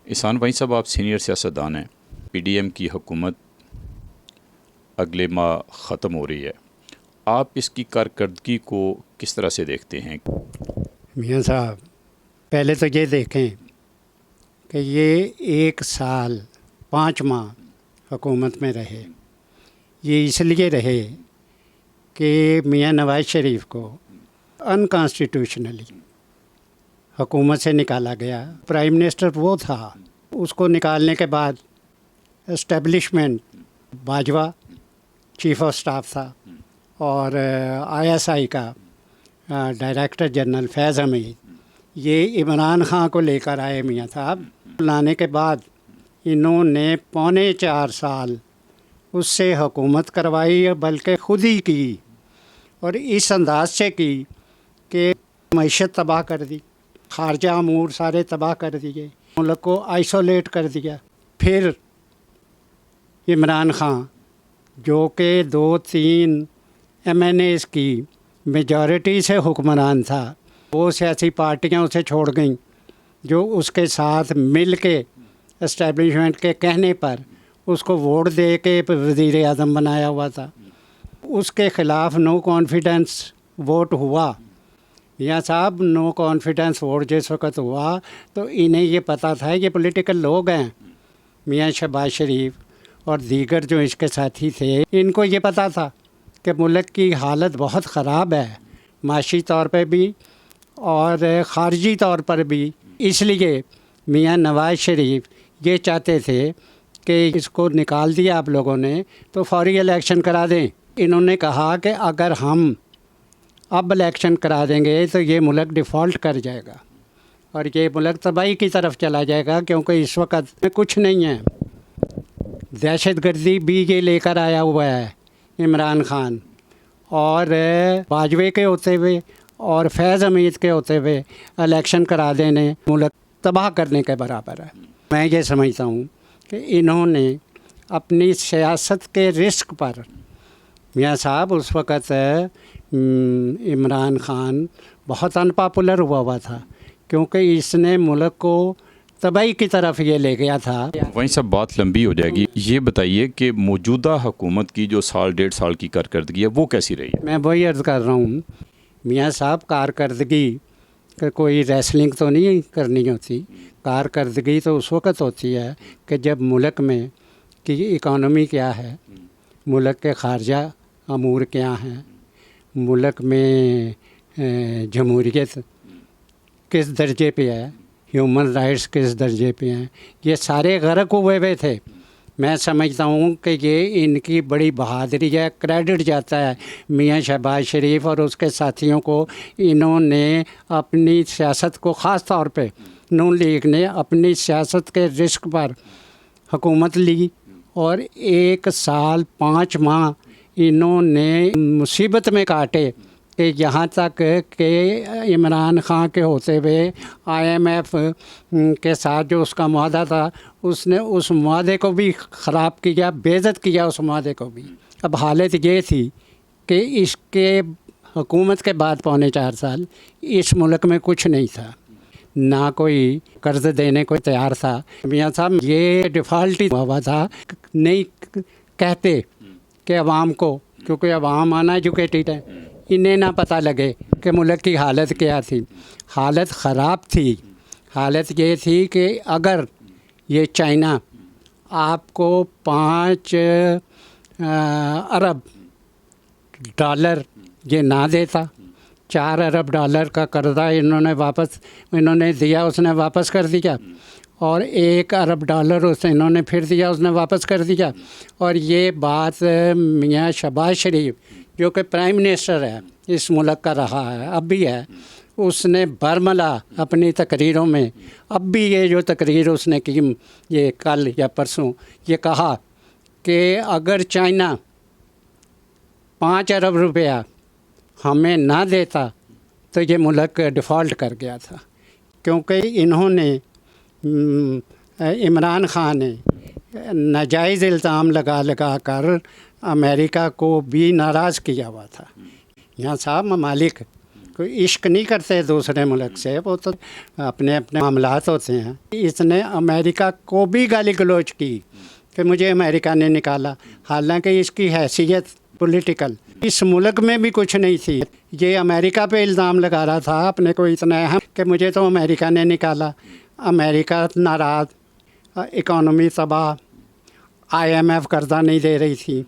एहसान वहीं साहब, आप सीनियर सियासतदान हैं। पीडीएम की हुकूमत अगले माह ख़त्म हो रही है, आप इसकी कारकर्दगी को किस तरह से देखते हैं? मियाँ साहब, पहले तो ये देखें कि ये 1 साल 5 माह हुकूमत में रहे। ये इसलिए रहे कि मियाँ नवाज़ शरीफ को अनकॉन्स्टिट्यूशनली हुकूमत से निकाला गया। प्राइम मिनिस्टर वो था, उसको निकालने के बाद establishment Bajwa chief of staff था और आईएसआई का डायरेक्टर जनरल फैज़ हमीद, ये इमरान खान को लेकर आए मियाँ साहब। लाने के बाद इन्होंने 4.25 साल उससे हुकूमत करवाई, बल्कि ख़ुद ही की, और इस अंदाज से की कि मईशत तबाह कर दी, खारजा अमूर सारे तबाह कर दिए, मुल्क को आइसोलेट कर दिया। फिर इमरान खान जो कि 2-3 MNAs की मेजॉरिटी से हुक्मरान था, वो सियासी पार्टियां उसे छोड़ गईं जो उसके साथ मिल के एस्टेब्लिशमेंट के कहने पर उसको वोट दे के वज़ीर आज़म बनाया हुआ था। उसके ख़िलाफ़ नो कॉन्फिडेंस वोट हुआ। मियाँ साहब, नो कॉन्फिडेंस वोट जिस वक्त हुआ तो इन्हें ये पता था, ये पॉलिटिकल लोग हैं, मियाँ शहबाज शरीफ और दीगर जो इसके साथी थे, इनको ये पता था कि मुल्क की हालत बहुत ख़राब है, माशी तौर पे भी और ख़ारजी तौर पर भी। इसलिए मियाँ नवाज़ शरीफ ये चाहते थे कि इसको निकाल दिया आप लोगों ने तो फौरी इलेक्शन करा दें। इन्होंने कहा कि अगर हम अब इलेक्शन करा देंगे तो ये मुल्क डिफ़ॉल्ट कर जाएगा और ये मुल्क तबाही की तरफ चला जाएगा, क्योंकि इस वक्त में कुछ नहीं है। दहशत गर्दी भी ये लेकर आया हुआ है इमरान खान, और बाजवे के होते हुए और फैज़ हमीद के होते हुए इलेक्शन करा देने मुल्क तबाह करने के बराबर है। मैं ये समझता हूँ कि इन्होंने अपनी सियासत के रिस्क पर, मियाँ साहब उस वक़्त इमरान खान बहुत अनपॉपुलर हुआ था, क्योंकि इसने मुल्क को तबाही की तरफ ये ले गया था। वहीं सब बात लंबी हो जाएगी। ये बताइए कि मौजूदा हुकूमत की जो 1.5 साल की कारकर्दगी है वो कैसी रही है? मैं वही अर्ज़ कर रहा हूँ मियाँ साहब, कारकर्दगी का कोई रेसलिंग तो नहीं करनी होती। कारकर्दगी तो उस वक़्त होती है कि जब मुल्क में की इकानमी क्या है, मुल्क के खारजा अमूर क्या हैं, मुल्क में जमहूरियत किस दर्जे पे है, ह्यूमन राइट्स किस दर्जे पे हैं, ये सारे गर्क हुए थे। मैं समझता हूँ कि ये इनकी बड़ी बहादुरी है, क्रेडिट जाता है मियाँ शहबाज शरीफ और उसके साथियों को। इन्होंने अपनी सियासत को, ख़ास तौर पे नून लीग ने अपनी सियासत के रिस्क पर हुकूमत ली और 1 साल 5 माह इन्होंने मुसीबत में काटे कि यहाँ तक कि इमरान खान के होते हुए IMF के साथ जो उसका मुआहदा था, उसने उस मुआहदे को भी ख़राब किया, बेइज्जत किया उस मुआहदे को भी। अब हालत ये थी कि इसके हुकूमत के बाद 4.25 साल इस मुल्क में कुछ नहीं था, ना कोई कर्ज़ देने को तैयार था। मियाँ साहब, ये डिफ़ॉल्ट ही हुआ था। नहीं कहते कि अवाम को, क्योंकि अवाम अनएजुकेटेड है, इन्हें ना पता लगे कि मुल्क की हालत क्या थी। हालत ख़राब थी। हालत ये थी कि अगर ये चाइना आपको 5 अरब डॉलर ये ना देता, 4 अरब डॉलर का कर्जा इन्होंने दिया, उसने वापस कर दिया, और 1 अरब डॉलर उसने इन्होंने फिर दिया, उसने वापस कर दिया। और ये बात मियाँ शहबाज शरीफ जो कि प्राइम मिनिस्टर है इस मुल्क का रहा है, अब भी है, उसने बरमला अपनी तकरीरों में, अब भी ये जो तकरीर उसने की, ये कल या परसों, ये कहा कि अगर चाइना 5 अरब रुपया हमें ना देता तो ये मुल्क डिफ़ॉल्ट कर गया था। क्योंकि इन्होंने इमरान खान ने नाजायज़ इल्ज़ाम लगा कर अमेरिका को भी नाराज़ किया हुआ था। यहाँ साहब, ममालिक कोई इश्क नहीं करते दूसरे मुल्क से, वो तो अपने अपने मामलात होते हैं। इसने अमेरिका को भी गाली गलौज की कि मुझे अमेरिका ने निकाला, हालांकि इसकी हैसियत पॉलिटिकल इस मुल्क में भी कुछ नहीं थी। ये अमेरिका पे इल्ज़ाम लगा रहा था अपने को इतना अहम कि मुझे तो अमेरिका ने निकाला। अमेरिका नाराज़, इकॉनमी तबाह, IMF कर्जा नहीं दे रही थी,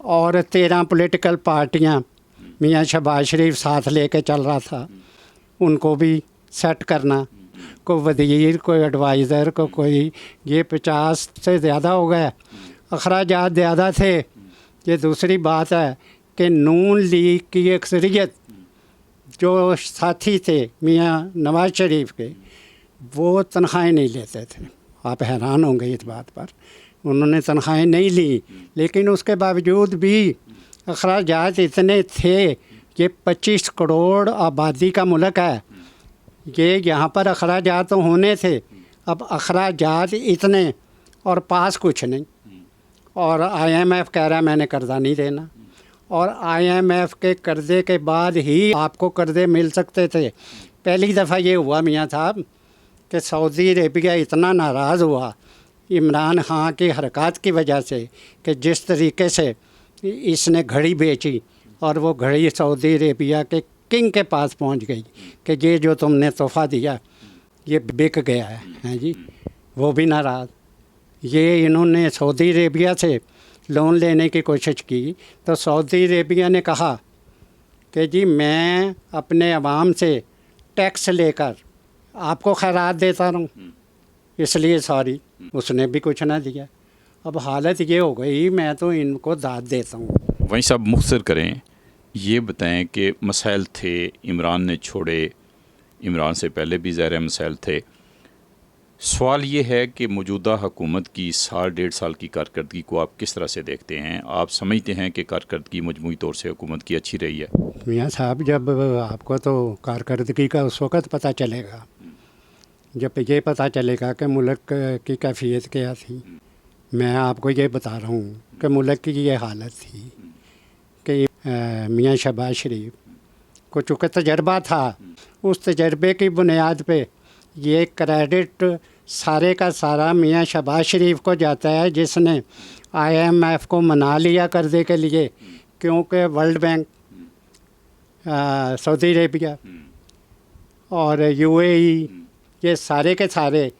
और 13 पॉलिटिकल पार्टियां मियां शहबाज शरीफ साथ लेके चल रहा था, उनको भी सेट करना, कोई वज़ीर, कोई एडवाइज़र, कोई ये 50 से ज़्यादा हो गए, अखराजात ज़्यादा थे। ये दूसरी बात है कि नून लीग की अक्सरियत जो साथी थे मियां नवाज शरीफ के, वो तनख्वाहें नहीं लेते थे। आप हैरान होंगे इस बात पर, उन्होंने तनख्वाहें नहीं ली, लेकिन उसके बावजूद भी अखराजात इतने थे। ये 25 करोड़ आबादी का मुल्क है, ये यहाँ पर अखराजात तो होने थे, अब अखराजात इतने और पास कुछ नहीं। और IMF कह रहा है मैंने कर्जा नहीं देना, और IMF के कर्जे के बाद ही आपको कर्जे मिल सकते थे। पहली दफ़ा ये हुआ मियाँ साहब कि सऊदी अरेबिया इतना नाराज़ हुआ इमरान खान की हरकत की वजह से कि जिस तरीके से इसने घड़ी बेची, और वो घड़ी सऊदी अरेबिया के किंग के पास पहुंच गई कि ये जो तुमने तोहफ़ा दिया ये बिक गया है, हैं जी। वो भी नाराज़। ये इन्होंने सऊदी अरेबिया से लोन लेने की कोशिश की, तो सऊदी अरेबिया ने कहा कि जी मैं अपने अवाम से टैक्स लेकर आपको खैरात देता रहूँ, इसलिए सॉरी। उसने भी कुछ ना दिया। अब हालत ये हो गई, मैं तो इनको दाद देता हूँ। वहीं साहब मुख्तर करें, ये बताएं कि मसाइल थे, इमरान ने छोड़े, इमरान से पहले भी ज़ाहिर मसाइल थे। सवाल ये है कि मौजूदा हुकूमत की 1.5 साल की कारकर्दगी को आप किस तरह से देखते हैं? आप समझते हैं कि कारकर्दगी मजमूई तौर से हुकूमत की अच्छी रही है? मियाँ साहब, जब आपको तो कारकर्दगी का उस वक़्त पता चलेगा जब ये पता चलेगा कि मुल्क की कैफियत क्या थी। मैं आपको ये बता रहा हूँ कि मुल्क की ये हालत थी कि मियाँ शहबाज शरीफ को चूँकि तजर्बा था, उस तजर्बे की बुनियाद पे ये क्रेडिट सारे का सारा मियाँ शहबाज शरीफ को जाता है, जिसने IMF को मना लिया कर्ज़े के लिए, क्योंकि वर्ल्ड बैंक, सऊदी अरेबिया और UAE ये सारे के सारे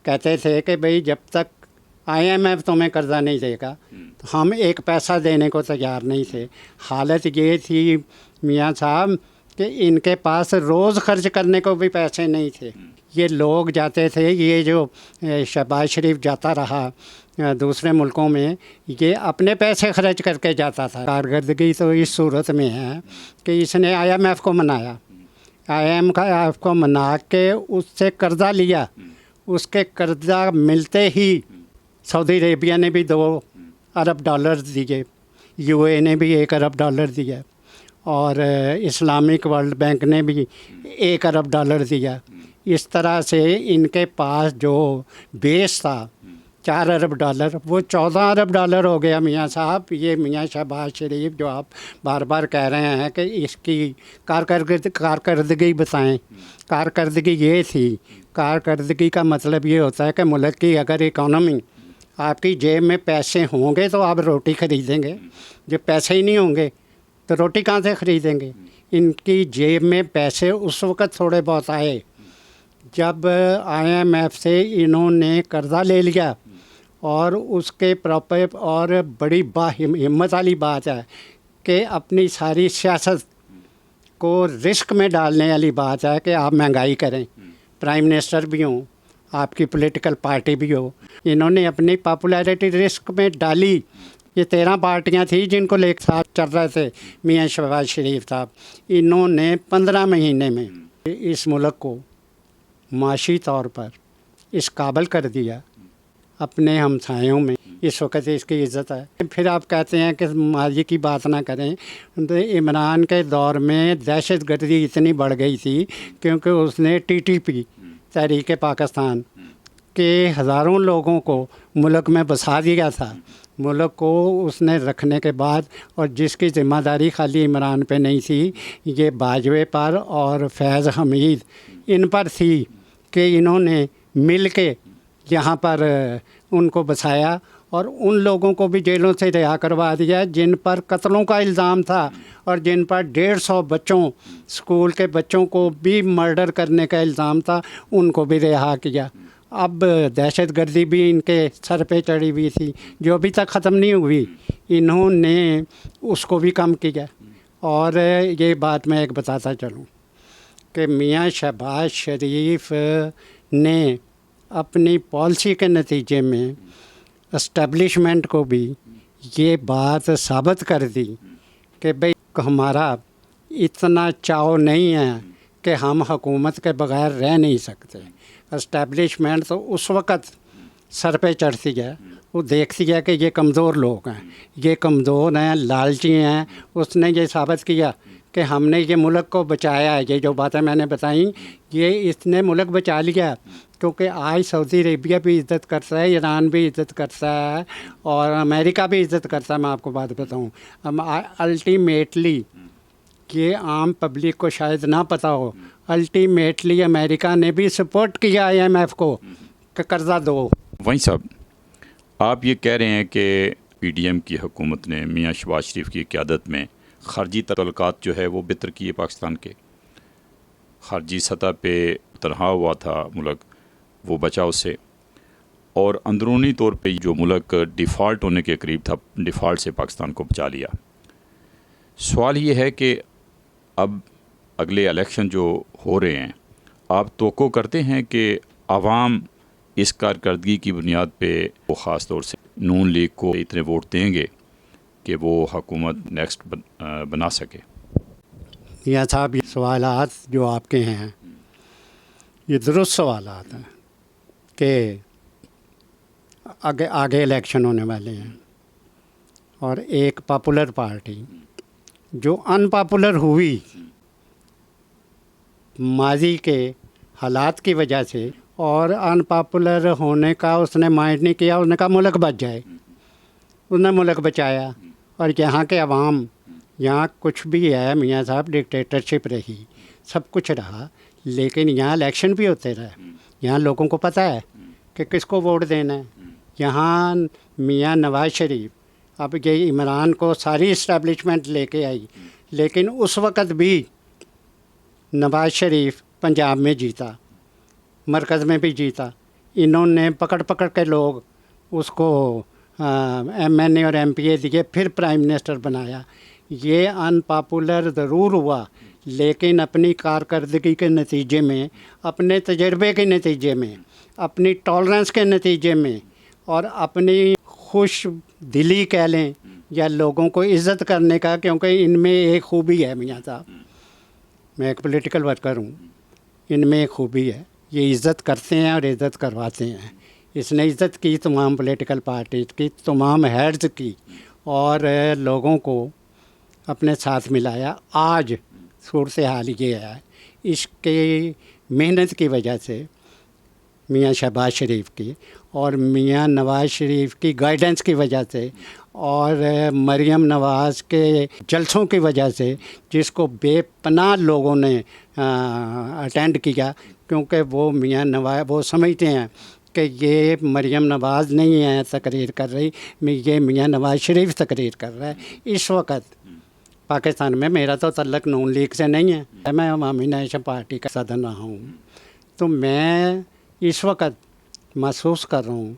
कहते थे कि भाई जब तक IMF तुम्हें कर्ज़ा नहीं देगा तो हम एक पैसा देने को तैयार नहीं थे। हालत ये थी मियाँ साहब कि इनके पास रोज़ खर्च करने को भी पैसे नहीं थे। ये लोग जाते थे, ये जो शहबाज शरीफ जाता रहा दूसरे मुल्कों में, ये अपने पैसे खर्च करके जाता था। कारकर्दगी तो इस सूरत में है कि इसने IMF को मनाया, IMF को मना के उससे कर्ज़ा लिया। उसके कर्ज़ा मिलते ही सऊदी अरेबिया ने भी $2 अरब दिए, UAE ने भी $1 अरब दिया, और इस्लामिक वर्ल्ड बैंक ने भी $1 अरब दिया। इस तरह से इनके पास जो बेस था $4 अरब, वो $14 अरब हो गया मियाँ साहब। ये मियाँ शहबाज शरीफ जो आप बार बार कह रहे हैं कि इसकी कारकर्दगी बताएं, कारकर्दगी ये थी। कारकर्दगी का मतलब ये होता है कि मुल्क की अगर इकॉनमी, आपकी जेब में पैसे होंगे तो आप रोटी ख़रीदेंगे, जब पैसे ही नहीं होंगे तो रोटी कहाँ से ख़रीदेंगे। इनकी जेब में पैसे उस वक़्त थोड़े बहुत आए जब IMF से इन्होंने कर्ज़ा ले लिया, और उसके प्रॉपर, और बड़ी हिम्मत वाली बात है कि अपनी सारी सियासत को रिस्क में डालने वाली बात है कि आप महंगाई करें, प्राइम मिनिस्टर भी हों, आपकी पॉलिटिकल पार्टी भी हो। इन्होंने अपनी पॉपुलैरिटी रिस्क में डाली। ये 13 पार्टियां थी जिनको लेकर साथ चल रहे थे मियाँ शहबाज शरीफ साहब। इन्होंने 15 महीने में इस मुल्क को माशी तौर पर इस काबिल कर दिया अपने हमसायों में। इस वक्त इसकी इज़्ज़त है। फिर आप कहते हैं कि माजी की बात ना करें, तो इमरान के दौर में दहशत गर्दी इतनी बढ़ गई थी क्योंकि उसने TTP तहरीक पाकिस्तान के हज़ारों लोगों को मुल्क में बसा दिया था। मुल्क को उसने रखने के बाद, और जिसकी ज़िम्मेदारी खाली इमरान पे नहीं थी, ये बाजवे पर और फैज़ हमीद इन पर थी कि इन्होंने मिल के यहाँ पर उनको बसाया और उन लोगों को भी जेलों से रिहा करवा दिया जिन पर कत्लों का इल्ज़ाम था और जिन पर 150 बच्चों, स्कूल के बच्चों को भी मर्डर करने का इल्ज़ाम था, उनको भी रिहा किया। अब दहशतगर्दी भी इनके सर पे चढ़ी हुई थी जो अभी तक ख़त्म नहीं हुई, इन्होंने उसको भी कम किया। और ये बात मैं एक बताता चलूँ कि मियाँ शहबाज शरीफ ने अपनी पॉलिसी के नतीजे में एस्टेब्लिशमेंट को भी ये बात साबित कर दी कि भाई हमारा इतना चाव नहीं है कि हम हुकूमत के बगैर रह नहीं सकते। एस्टेब्लिशमेंट तो उस वक़्त सर पे चढ़ती है, वो देखती है कि ये कमज़ोर लोग हैं, ये कमज़ोर हैं, लालची हैं। उसने ये साबित किया कि हमने ये मुल्क को बचाया है। ये जो बातें मैंने बताई, ये इसने मुल्क बचा लिया, क्योंकि आज सऊदी अरेबिया भी इज़्ज़त करता है, ईरान भी इज़्ज़त करता है और अमेरिका भी इज़्ज़त करता है। मैं आपको बात बताऊँ, अल्टीमेटली ये आम पब्लिक को शायद ना पता हो, अल्टीमेटली अमेरिका ने भी सपोर्ट किया IMF को कि कर्ज़ा दो। वहीं साहब, आप ये कह रहे हैं कि PDM की हुकूमत ने मियाँ शहबाज शरीफ की क़यादत में ख़ारजी तल्लुकात जो है वो बेहतर किए। पाकिस्तान के ख़ारजी सतह पे तनहा हुआ था मुल्क, वो बचा उससे, और अंदरूनी तौर पे जो मुल्क डिफ़ॉल्ट होने के करीब था, डिफ़ॉल्ट से पाकिस्तान को बचा लिया। सवाल ये है कि अब अगले इलेक्शन जो हो रहे हैं, आप तवक्को करते हैं कि आवाम इस कारकर्दगी की बुनियाद पे वो ख़ास तौर से नून लीग को इतने वोट देंगे कि वो हुकूमत नेक्स्ट बना सके? या साहब, ये सवालात जो आपके हैं ये दुरुस्त सवालात हैं कि आगे इलेक्शन होने वाले हैं और एक पॉपुलर पार्टी जो अनपॉपुलर हुई माजी के हालात की वजह से, और अनपॉपुलर होने का उसने माइंड नहीं किया, उसने कहा मुल्क बच जाए, उसने मुल्क बचाया। और यहाँ के अवाम, यहाँ कुछ भी है मियाँ साहब, डिक्टेटरशिप रही, सब कुछ रहा, लेकिन यहाँ इलेक्शन भी होते रहे, यहाँ लोगों को पता है कि किसको वोट देना है। यहाँ मियाँ नवाज़ शरीफ, अब ये इमरान को सारी इस्टेब्लिशमेंट लेके आई, लेकिन उस वक़्त भी नवाज़ शरीफ पंजाब में जीता, मरकज़ में भी जीता। इन्होंने पकड़ पकड़ के लोग उसको MNA और MPA दिए, फिर प्राइम मिनिस्टर बनाया। ये अनपॉपुलर ज़रूर हुआ, लेकिन अपनी कारकर्दगी के नतीजे में, अपने तजर्बे के नतीजे में, अपनी टॉलरेंस के नतीजे में और अपनी खुश दिली कह लें या लोगों को इज़्ज़त करने का, क्योंकि इनमें एक खूबी है मियाँ साहब, मैं एक पॉलिटिकल वर्कर हूँ, इनमें एक खूबी है, ये इज़्ज़त करते हैं और इज़्ज़त करवाते हैं। इसने इज़्ज़त की तमाम पॉलिटिकल पार्टीज़ की, तमाम हेड्स की, और लोगों को अपने साथ मिलाया। आज सूरत हाल ये है, इसके मेहनत की वजह से मियाँ शहबाज शरीफ की और मियाँ नवाज़ शरीफ की गाइडेंस की वजह से और मरियम नवाज़ के जलसों की वजह से, जिसको बेपनाह लोगों ने अटेंड किया, क्योंकि वो मियाँ नवाज़, वो समझते हैं कि ये मरियम नवाज़ नहीं है तकरीर कर रही, ये मियाँ नवाज़ शरीफ तकरीर कर रहा है। इस वक्त पाकिस्तान में मेरा तो तल्लक नून लीग से नहीं है, मैं अवामी नेशन पार्टी का सदन रहा हूँ, तो मैं इस वक्त महसूस कर रहा हूँ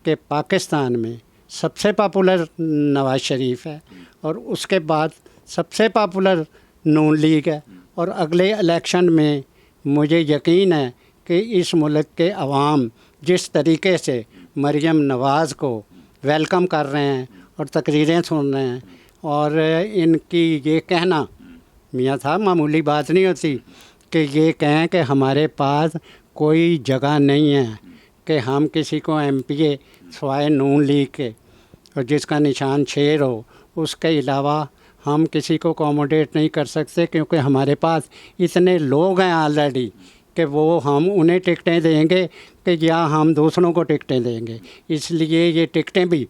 कि पाकिस्तान में सबसे पॉपुलर नवाज़ शरीफ है और उसके बाद सबसे पॉपुलर नून लीग है। और अगले इलेक्शन में मुझे यकीन है कि इस मुल्क के अवाम जिस तरीके से मरियम नवाज़ को वेलकम कर रहे हैं और तकरीरें सुन रहे हैं, और इनकी ये कहना, मियाँ साहब मामूली बात नहीं होती कि ये कहें कि हमारे पास कोई जगह नहीं है कि हम किसी को MPA स्वाय नून लीग के और जिसका निशान शेर हो, उसके अलावा हम किसी को अकोमोडेट नहीं कर सकते, क्योंकि हमारे पास इतने लोग हैं ऑलरेडी कि वो हम उन्हें टिकटें देंगे कि या हम दूसरों को टिकटें देंगे। इसलिए ये टिकटें भी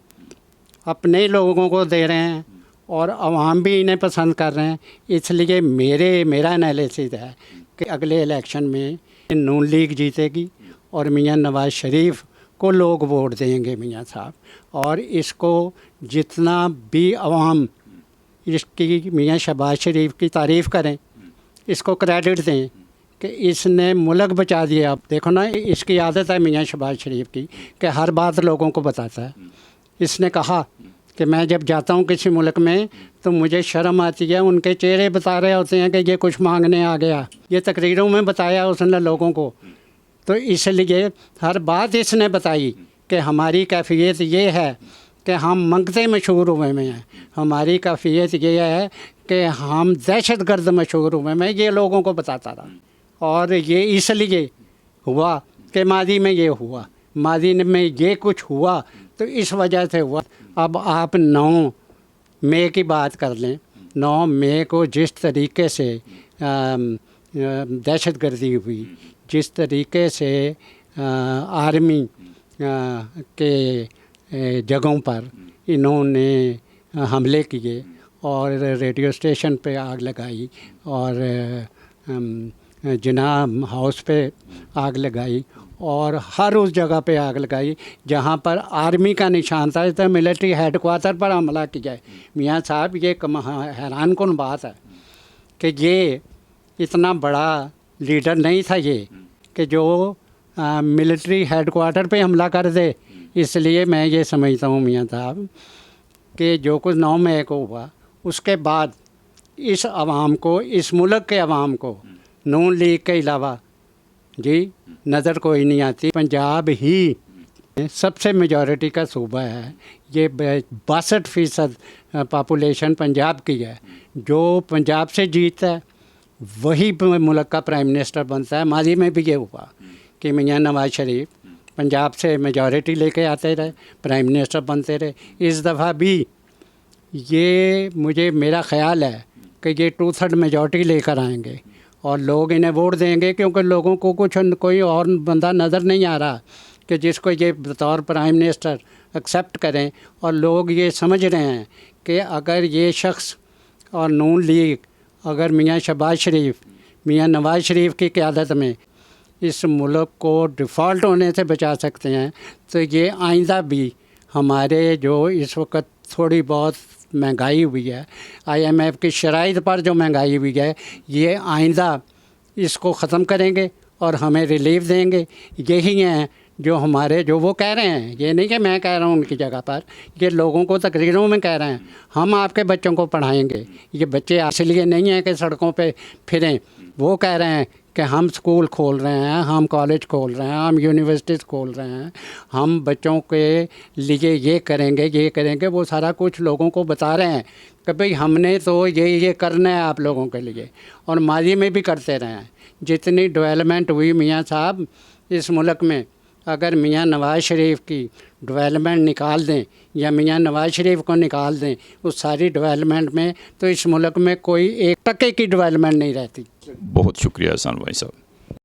अपने ही लोगों को दे रहे हैं और आवाम भी इन्हें पसंद कर रहे हैं। इसलिए मेरा एनालिसिस है कि अगले इलेक्शन में नून लीग जीतेगी और मियां नवाज शरीफ को लोग वोट देंगे मियां साहब। और इसको जितना भी आवाम इसकी मियां शहबाज शरीफ की तारीफ़ करें, इसको क्रेडिट दें कि इसने मुल्क बचा दिया। आप देखो ना, इसकी आदत है मियां शहबाज शरीफ की कि हर बात लोगों को बताता है। इसने कहा कि मैं जब जाता हूँ किसी मुल्क में तो मुझे शर्म आती है, उनके चेहरे बता रहे होते हैं कि ये कुछ मांगने आ गया। ये तकरीरों में बताया उसने लोगों को। तो इसलिए हर बात इसने बताई कि हमारी कैफियत ये है कि हम मंगते मशहूर हुए में हैं, हमारी कैफियत ये है कि हम दहशतगर्द मशहूर हुए में, ये लोगों को बताता रहा। और ये इसलिए हुआ कि मादी में ये हुआ, मादी में ये कुछ हुआ तो इस वजह से हुआ। अब आप 9 मई की बात कर लें, 9 मई को जिस तरीके से दहशतगर्दी हुई, जिस तरीके से आर्मी के जगहों पर इन्होंने हमले किए और रेडियो स्टेशन पे आग लगाई और जिन्ना हाउस पे आग लगाई और हर उस जगह पे आग लगाई जहाँ पर आर्मी का निशान था। तो मिलिट्री हेडक्वार्टर पर हमला किया है। मियाँ साहब, ये हैरान कुन बात है कि ये इतना बड़ा लीडर नहीं था ये कि जो मिलिट्री हेडक्वार्टर पे हमला कर दे। इसलिए मैं ये समझता हूँ मियाँ साहब कि जो कुछ 9 मई को हुआ उसके बाद इस आवाम को, इस मुल्क के आवाम को नून लीग के अलावा जी नज़र कोई नहीं आती। पंजाब ही सबसे मेजॉरिटी का सूबा है। ये 62% पॉपुलेशन पंजाब की है। जो पंजाब से जीतता है वही मुल्क का प्राइम मिनिस्टर बनता है। माजी में भी ये हुआ कि मियां नवाज शरीफ पंजाब से मेजॉरिटी लेके आते रहे, प्राइम मिनिस्टर बनते रहे। इस दफ़ा भी ये मेरा ख़्याल है कि ये 2/3 मेजॉरिटी लेकर आएंगे और लोग इन्हें वोट देंगे, क्योंकि लोगों को कोई और बंदा नज़र नहीं आ रहा कि जिसको ये बतौर प्राइम मिनिस्टर एक्सेप्ट करें। और लोग ये समझ रहे हैं कि अगर ये शख्स और नून लीग अगर मियां शहबाज शरीफ, मियां नवाज शरीफ की क़यादत में इस मुल्क को डिफ़ॉल्ट होने से बचा सकते हैं, तो ये आइंदा भी हमारे जो इस वक्त थोड़ी बहुत महंगाई हुई है, IMF की शराइत पर जो महंगाई हुई है, ये आइंदा इसको ख़त्म करेंगे और हमें रिलीफ देंगे। यही हैं जो वो कह रहे हैं। ये नहीं कि मैं कह रहा हूँ उनकी जगह पर, ये लोगों को तकरीरों में कह रहे हैं हम आपके बच्चों को पढ़ाएंगे। ये बच्चे इसलिए नहीं हैं कि सड़कों पे फिरें, वो कह रहे हैं कि हम स्कूल खोल रहे हैं, हम कॉलेज खोल रहे हैं, हम यूनिवर्सिटीज़ खोल रहे हैं, हम बच्चों के लिए ये करेंगे। वो सारा कुछ लोगों को बता रहे हैं कि भाई हमने तो ये करना है आप लोगों के लिए, और माजी में भी करते रहे हैं। जितनी डेवलपमेंट हुई मियाँ साहब इस मुल्क में, अगर मियाँ नवाज शरीफ की डेवलपमेंट निकाल दें या मियाँ नवाज शरीफ को निकाल दें उस सारी डेवलपमेंट में, तो इस मुल्क में कोई 1% की डेवलपमेंट नहीं रहती। बहुत शुक्रिया एहसान भाई साहब।